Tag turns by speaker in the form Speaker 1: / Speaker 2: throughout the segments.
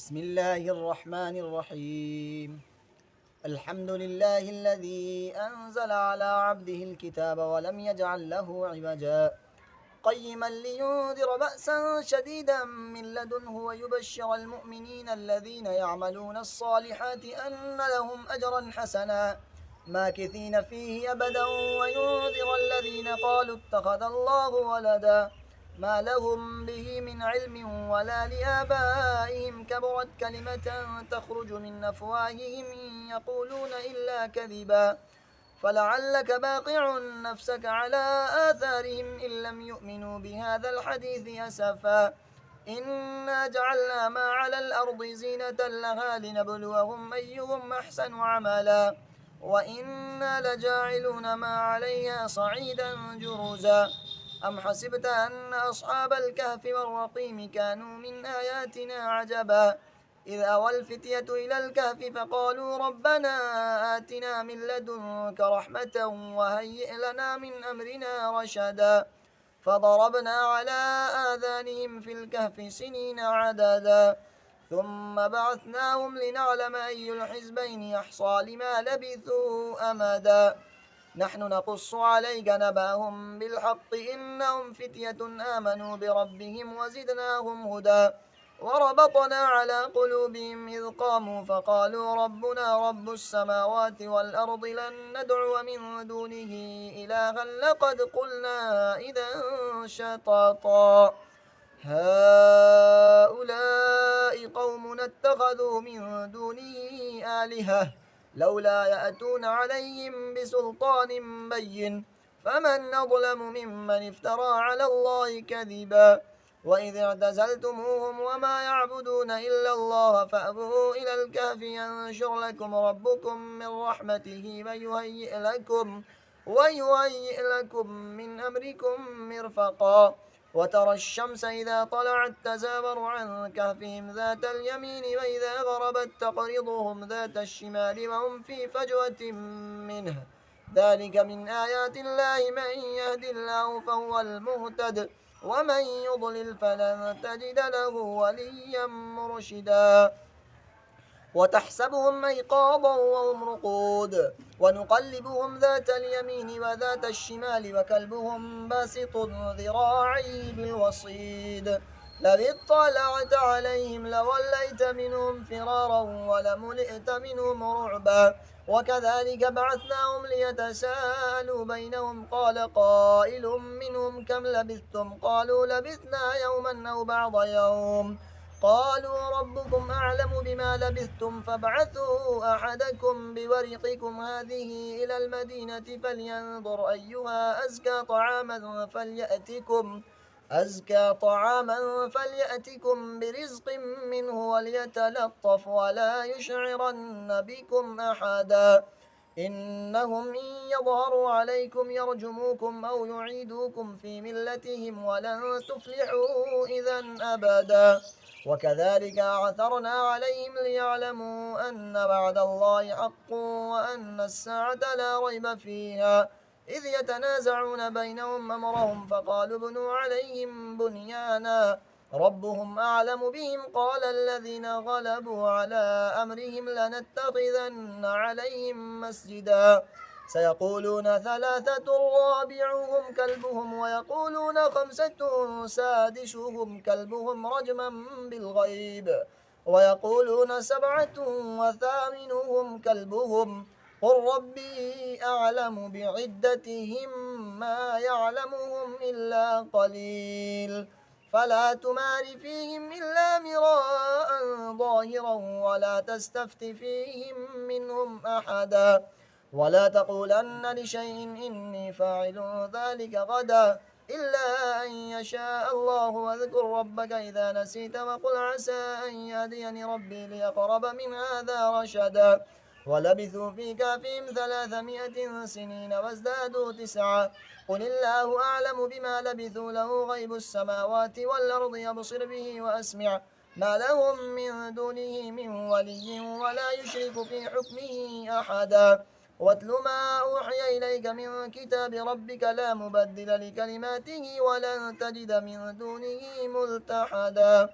Speaker 1: بسم الله الرحمن الرحيم. الحمد لله الذي أنزل على عبده الكتاب ولم يجعل له عوجا قيما لينذر بأسا شديدا من لدنه ويبشر المؤمنين الذين يعملون الصالحات أن لهم أجرا حسنا ماكثين فيه أبدا وينذر الذين قالوا اتخذ الله ولدا ما لهم به من علم ولا لآبائهم كبرت كلمة تخرج من أفواههم إن يقولون إلا كذبا فلعلك باقع نفسك على آثارهم إن لم يؤمنوا بهذا الحديث أسفا إنا جعلنا ما على الأرض زينة لها لنبلوهم أيهم أحسن عملا وإنا لجاعلون ما عليها صعيدا جرزا أم حسبت أن أصحاب الكهف والرقيم كانوا من آياتنا عجبا إذ أوى الفتية إلى الكهف فقالوا ربنا آتنا من لدنك رحمة وهيئ لنا من أمرنا رشدا فضربنا على آذانهم في الكهف سنين عددا ثم بعثناهم لنعلم أي الحزبين يحصى لما لبثوا أمدا نحن نقص عليك نبأهم بالحق إنهم فتية آمنوا بربهم وزدناهم هدى وربطنا على قلوبهم إذ قاموا فقالوا ربنا رب السماوات والأرض لن ندعو من دونه إلها لقد قلنا إذا شططا هؤلاء قوم اتخذوا من دونه آلهة لولا يأتون عليهم بسلطان بين فمن أظلم ممن افترى على الله كذبا وإذ اعتزلتموهم وما يعبدون إلا الله فأبوا إلى الكهف ينشر لكم ربكم من رحمته ويهيئ لكم من أمركم مرفقا وترى الشمس إذا طلعت تزاور عن كهفهم ذات اليمين وإذا غربت تقرضهم ذات الشمال وهم في فجوة منه ذلك من آيات الله من يهد الله فهو المهتد ومن يضلل فلن تجد له وليا مرشدا وتحسبهم أيقاظا وهم رقود ونقلبهم ذات اليمين وذات الشمال وكلبهم باسط ذراعيه بالوصيد لو اطلعت عليهم لوليت منهم فرارا ولملئت منهم رعبا وكذلك بعثناهم ليتساءلوا بينهم قال قائل منهم كم لبثتم قالوا لبثنا يوما أو بعض يوم قالوا ربكم أعلم بما لبثتم فابعثوا أحدكم بورقكم هذه إلى المدينة فلينظر أيها أزكى طعاما فليأتكم برزق منه وليتلطف ولا يشعرن بكم أحدا إنهم إن يظهروا عليكم يرجموكم أو يعيدوكم في ملتهم ولن تفلحوا إذا أبدا وكذلك أعثرنا عليهم ليعلموا أن وعد الله حق وأن الساعة لا ريب فيها إذ يتنازعون بينهم أمرهم فقالوا ابنوا عليهم بنيانا ربهم أعلم بهم قال الذين غلبوا على أمرهم لنتخذن عليهم مسجدا سيقولون ثلاثة رابعهم كلبهم ويقولون خمسة سادسهم كلبهم رجما بالغيب ويقولون سبعة وثامنهم كلبهم قل ربي أعلم بعدتهم ما يعلمهم إلا قليل فلا تمار فيهم إلا مراء ظاهرا ولا تستفت فيهم منهم أحدا ولا تقولن لشيء إني فاعل ذلك غدا إلا أن يشاء الله واذكر ربك إذا نسيت وقل عسى أن يهديني ربي ليقرب من هذا رشدا ولبثوا في كهفهم 300 سنين وازدادوا 9 قل الله أعلم بما لبثوا له غيب السماوات والأرض يبصر به وأسمع ما لهم من دونه من ولي ولا يشرك في حكمه أحدا واتل ما أوحي إليك من كتاب ربك لا مبدل لكلماته ولن تجد من دونه ملتحدا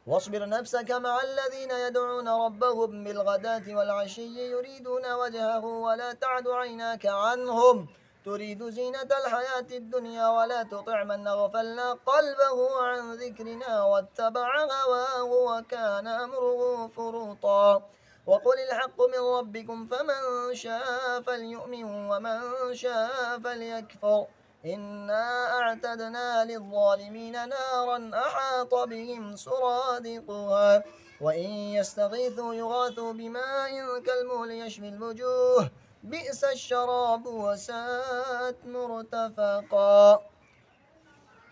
Speaker 1: واصبر نفسك مع الذين يدعون ربهم بالغداة والعشي يريدون وجهه ولا تعد عيناك عنهم تريد زينة الحياة الدنيا ولا تطع من غفلنا قلبه عن ذكرنا واتبع هواه وكان أمره فرطا وقل الحق من ربكم فمن شاء فليؤمن ومن شاء فليكفر إنا أعتدنا للظالمين نارا أحاط بهم سرادقها وإن يستغيثوا يغاثوا بماء كالمهل يشفي الوجوه بئس الشراب وساءت مرتفقا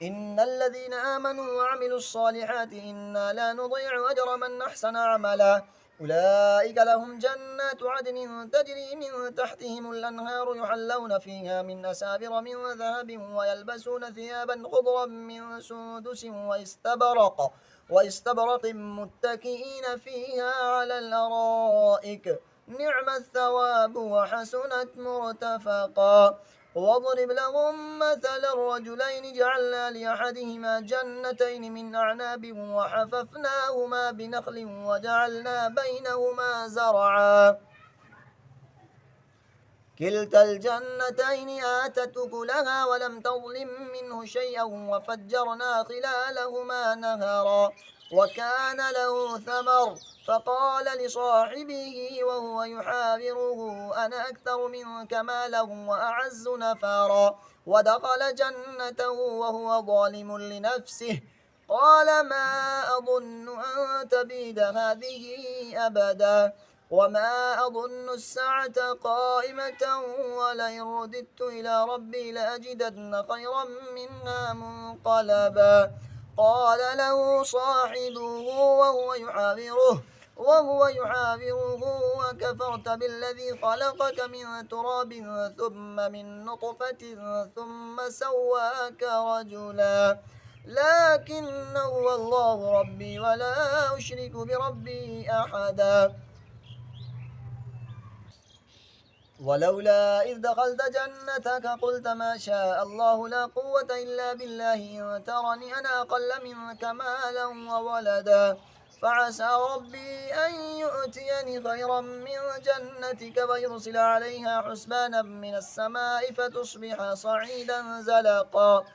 Speaker 1: إن الذين آمنوا وعملوا الصالحات إنا لا نضيع أجر من أحسن عملا أولئك لهم جنات عدن تجري من تحتهم الأنهار يحلون فيها من أساور من ذهب ويلبسون ثيابا خضرا من سندس واستبرق متكئين فيها على الأرائك نعم الثواب وحسنت مرتفقا واضرب لهم مثل الرجلين جعلنا لأحدهما جنتين من أعناب وحففناهما بنخل وجعلنا بينهما زرعا كلتا الجنتين آتت أكلها ولم تظلم منه شيئا وفجرنا خلالهما نهرا وكان له ثمر فقال لصاحبه وهو يحاوره أنا أكثر منك مالا وأعز نفارا ودخل جنته وهو ظالم لنفسه قال ما أظن أن تبيد هذه أبدا وما أظن الساعة قائمة ولئن رددت إلى ربي لأجدن خيرا منها منقلبا قال له صاحبه وهو يحاوره وكفرت بالذي خلقك من تراب ثم من نطفة ثم سواك رجلا لكن هو الله ربي ولا أشرك بربي أحدا ولولا إذ دخلت جنتك قلت ما شاء الله لا قوة إلا بالله إن ترني أنا أقل منك مالا وولدا فعسى ربي أن يؤتيني خيرا من جنتك فيرسل عليها حسبانا من السماء فتصبح صعيدا زلقا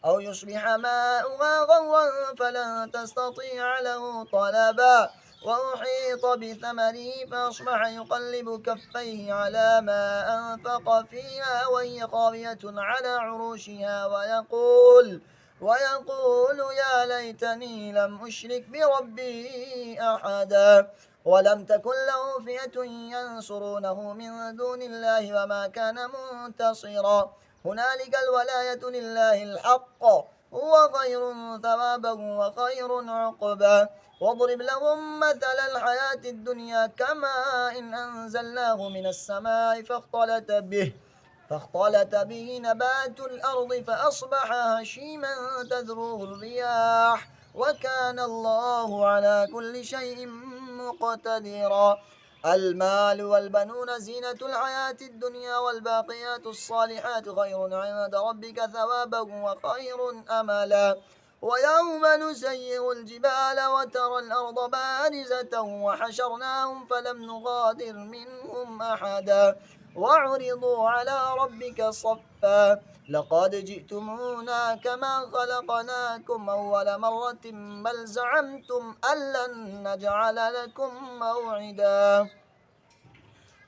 Speaker 1: أو يصبح ماؤها غورا فلن تستطيع له طلبا وأحيط بثمره فأصبح يقلب كفيه على ما أنفق فيها وهي خاوية على عروشها ويقول يا ليتني لم أشرك بربي أحدا ولم تكن له فئة ينصرونه من دون الله وما كان منتصرا هنالك الولاية لله الحق هو خير ثوابا وخير عقبا واضرب لهم مثل الحياة الدنيا كما إن أنزلناه من السماء فاختلط به نبات الأرض فأصبح هشيما تذروه الرياح وكان الله على كل شيء مقتدرا المال والبنون زينة الحياة الدنيا والباقيات الصالحات خير عند ربك ثوابا وخير أملا ويوم نسير الجبال وترى الأرض بارزة وحشرناهم فلم نغادر منهم أحدا وعرضوا على ربك صفا لقد جئتمونا كما خلقناكم أول مرة بل زعمتم أن لن نجعل لكم موعدا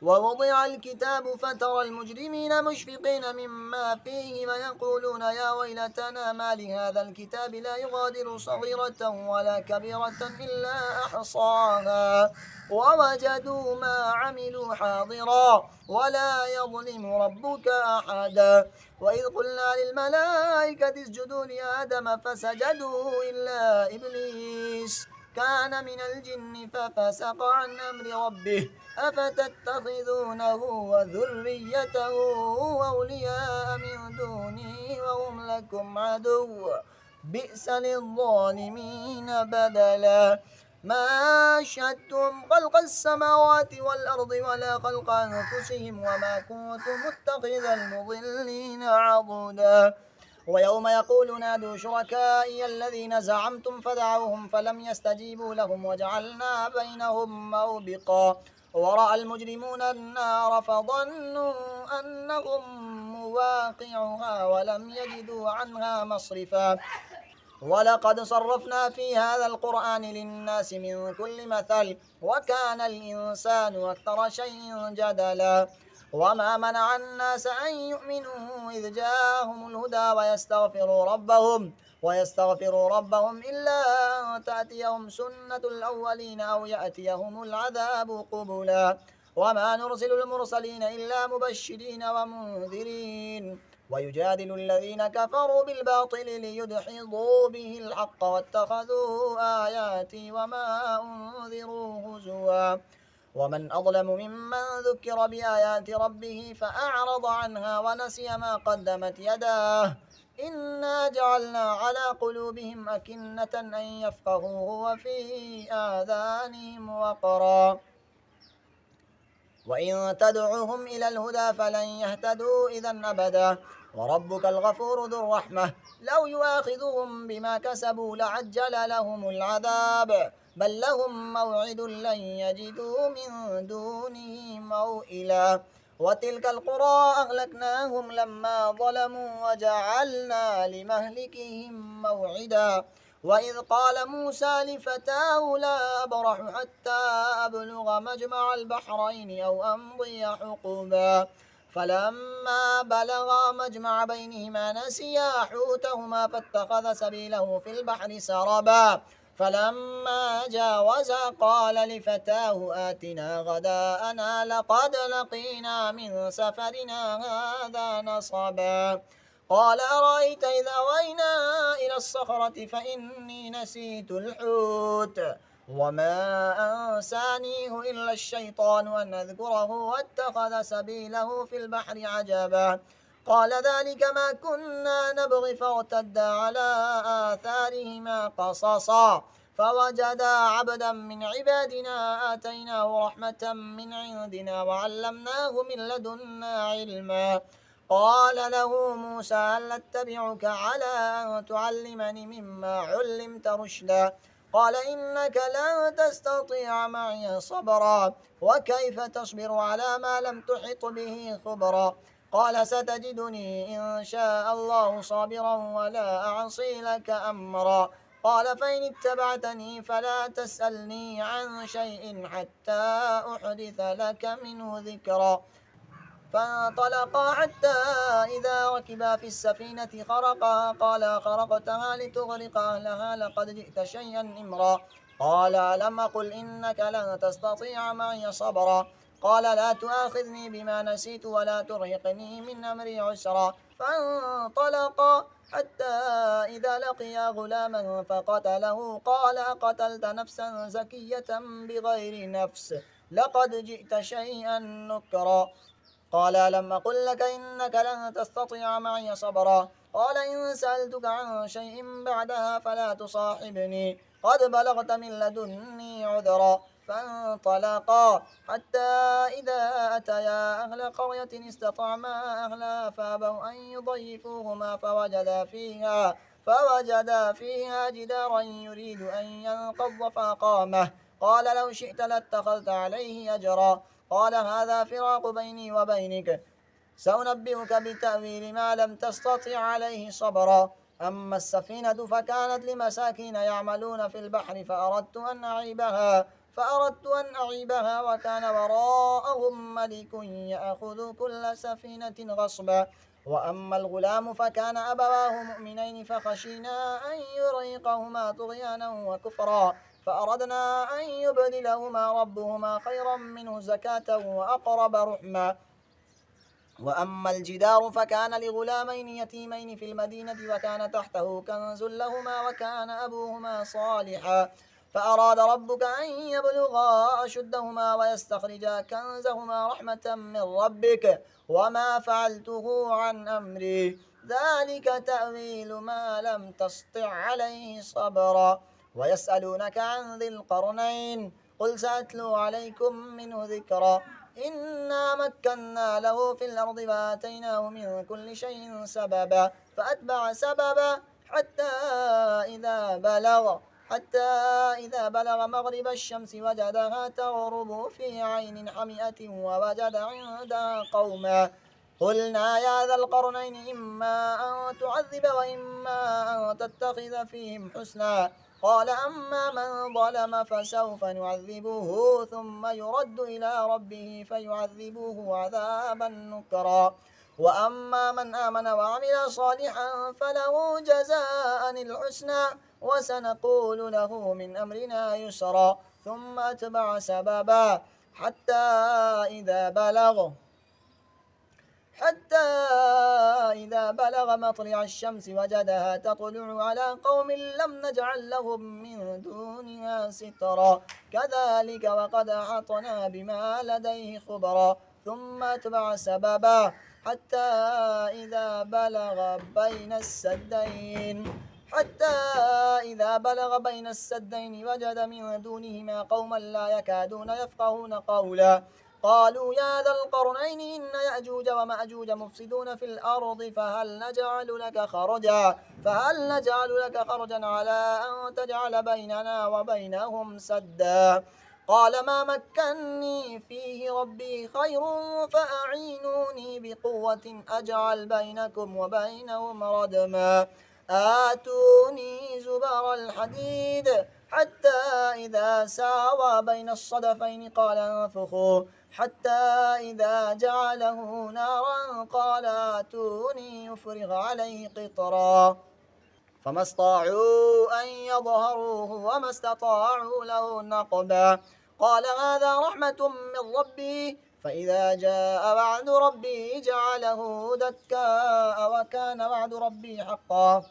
Speaker 1: ووضع الكتاب فترى المجرمين مشفقين مما فيه ويقولون يا ويلتنا ما لهذا الكتاب لا يغادر صغيرة ولا كبيرة إلا أحصاها ووجدوا ما عملوا حاضرا ولا يظلم ربك أحدا وإذ قلنا للملائكة اسجدوا لآدم فسجدوا إلا إبليس كان من الجن ففسق عن أمر ربه أفتتخذونه وذريته أولياء من دوني وهم لكم عدو بئس للظالمين بدلا ما أشهدتم خلق السماوات والأرض ولا خلق أنفسهم وما كنت متخذ المضلين عضدا ويوم يقول نادوا شركائي الذين زعمتم فدعوهم فلم يستجيبوا لهم وجعلنا بينهم موبقا ورأى المجرمون النار فظنوا أنهم مواقعها ولم يجدوا عنها مصرفا ولقد صرفنا في هذا القرآن للناس من كل مثل وكان الإنسان أكثر شيء جدلا وما منع الناس أن يؤمنوا إذ جاءهم الهدى ويستغفروا ربهم إلا أن تأتيهم سنة الأولين أو يأتيهم العذاب قبلا وما نرسل المرسلين إلا مبشرين ومنذرين ويجادل الذين كفروا بالباطل ليدحضوا به الحق واتخذوا آياتي وما أنذروا هزوا ومن أظلم ممن ذكر بآيات ربه فأعرض عنها ونسي ما قدمت يداه إنا جعلنا على قلوبهم أكنة أن يفقهوه وفي آذانهم وقرا وإن تدعوهم إلى الهدى فلن يهتدوا إذا أبدا وربك الغفور ذو الرحمة لو يؤاخذهم بما كسبوا لعجل لهم العذاب بل لهم موعد لن يجدوا من دونه موئلا وتلك القرى أهلكناهم لما ظلموا وجعلنا لمهلكهم موعدا وإذ قال موسى لفتاه لا أبرح حتى أبلغ مجمع البحرين أو أمضي حقبا فلما بلغا مجمع بينهما نسيا حوتهما فاتخذ سبيله في البحر سربا فلما جاوزا قال لفتاه آتنا غداءنا لقد لقينا من سفرنا هذا نصبا قال أرأيت إذ أوينا إلى الصخرة فإني نسيت الحوت وما أنسانيه إلا الشيطان أن أذكره واتخذ سبيله في البحر عجبا قال ذلك ما كنا نبغي فارتدا على آثارهما قصصا فوجدا عبدا من عبادنا آتيناه رحمة من عندنا وعلمناه من لدنا علما قال له موسى هل أتبعك على أن تعلمني مما علمت رشدا قال إنك لن تستطيع معي صبرا وكيف تصبر على ما لم تحط به خبرا قال ستجدني إن شاء الله صابرا ولا أعصي لك أمرا قال فإن اتبعتني فلا تسألني عن شيء حتى أحدث لك منه ذكرا فانطلقا حتى إذا ركبا في السفينة خرقها قال خرقتها لتغرق أهلها لقد جئت شيئا إمرا قال ألم أقل إنك لن تستطيع معي صبرا قال لا تؤاخذني بما نسيت ولا ترهقني من أمري عسرا فانطلقا حتى إذا لقيا غلاما فقتله قال أقتلت نفسا زكية بغير نفس لقد جئت شيئا نكرا قال ألم أقل لك إنك لن تستطيع معي صبرا قال إن سألتك عن شيء بعدها فلا تصاحبني قد بلغت من لدني عذرا فانطلقا حتى إذا أتيا أهل قرية استطعما أهلها فأبوا أن يضيفوهما فوجدا فيها جدارا يريد أن ينقض فأقامه قال لو شئت لاتخذت عليه أجرا قال هذا فراق بيني وبينك سأنبئك بتأويل ما لم تستطع عليه صبرا أما السفينة فكانت لمساكين يعملون في البحر فأردت أن أعيبها وكان وراءهم ملك يأخذ كل سفينة غصبا وأما الغلام فكان أبواه مؤمنين فخشينا أن يرهقهما طغيانا وكفرا فأردنا أن يبدلهما ربهما خيرا منه زكاة وأقرب رحما وأما الجدار فكان لغلامين يتيمين في المدينة وكان تحته كنز لهما وكان أبوهما صالحا فأراد ربك أن يبلغا أشدهما ويستخرجا كنزهما رحمة من ربك وما فعلته عن أمري ذلك تأويل ما لم تسطع عليه صبرا ويسألونك عن ذي القرنين قل سأتلو عليكم منه ذكرا إنا مكنا له في الأرض وآتيناه من كل شيء سببا فأتبع سببا حتى إذا بلغ مغرب الشمس وجدها تغرب في عين حمئة ووجد عندها قوما قلنا يا ذا القرنين إما أن تعذب وإما أن تتخذ فيهم حسنا قال أما من ظلم فسوف نعذبه ثم يرد إلى ربه فيعذبه عذابا نكرا وأما من آمن وعمل صالحا فله جزاء الحسنى وسنقول له من أمرنا يسرا ثم أتبع سببا حتى إذا بلغ مطلع الشمس وجدها تطلع على قوم لم نجعل لهم من دونها سترا كذلك وقد أحطنا بما لديه خبرا ثم أتبع سببا حتى إذا بلغ بين السدين وجد من دونهما قوما لا يكادون يفقهون قولا قالوا يا ذا القرنين إن يأجوج ومأجوج مفسدون في الأرض فهل نجعل لك خرجا على أن تجعل بيننا وبينهم سدا قال ما مكني فيه ربي خير فأعينوني بقوة أجعل بينكم وبينهم ردما آتوني زبر الحديد حتى إذا ساوى بين الصدفين قال انفخوا حتى إذا جعله نارا قال آتوني يفرغ عليه قطرا فما استطاعوا أن يظهروه وما استطاعوا له نقبا قال هذا رحمة من ربي فإذا جاء وعد ربي جعله دكاء وكان وعد ربي حقا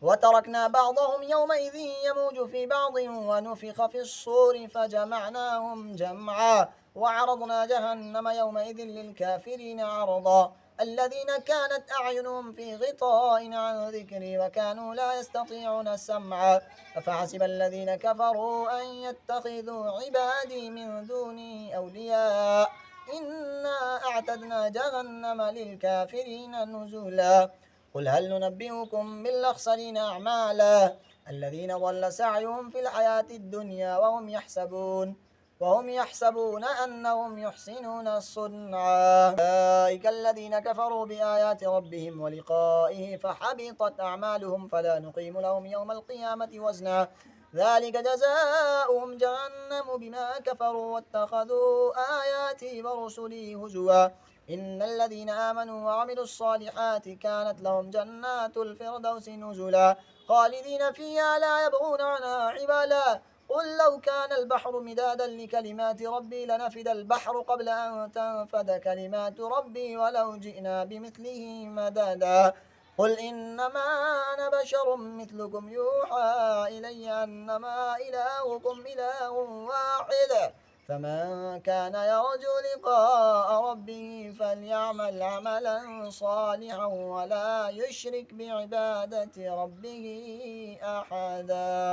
Speaker 1: وتركنا بعضهم يومئذ يموج في بعض ونفخ في الصور فجمعناهم جمعا وعرضنا جهنم يومئذ للكافرين عرضا الذين كانت أعينهم في غطاء عن ذكري وكانوا لا يستطيعون سمعا أفحسب الذين كفروا أن يتخذوا عبادي من دوني أولياء إنا أعتدنا جهنم للكافرين نزلا قل هل ننبئكم بالأخسرين أعمالا الذين ضل سعيهم في الحياة الدنيا وهم يحسبون أنهم يحسنون صنعا أولئك الذين كفروا بآيات ربهم ولقائه فحبطت أعمالهم فلا نقيم لهم يوم القيامة وزنا ذلك جزاؤهم جهنم بما كفروا واتخذوا آياتي ورسلي هزوا إن الذين آمنوا وعملوا الصالحات كانت لهم جنات الفردوس نزلا خالدين فيها لا يبغون عنها حبالا قل لو كان البحر مدادا لكلمات ربي لنفد البحر قبل أن تنفد كلمات ربي ولو جئنا بمثله مددا قل إنما أنا بشر مثلكم يوحى إلي أنما إلهكم إله واحد فمن كان يرجو لقاء ربه فليعمل عملا صالحا ولا يشرك بعبادة ربه أحدا.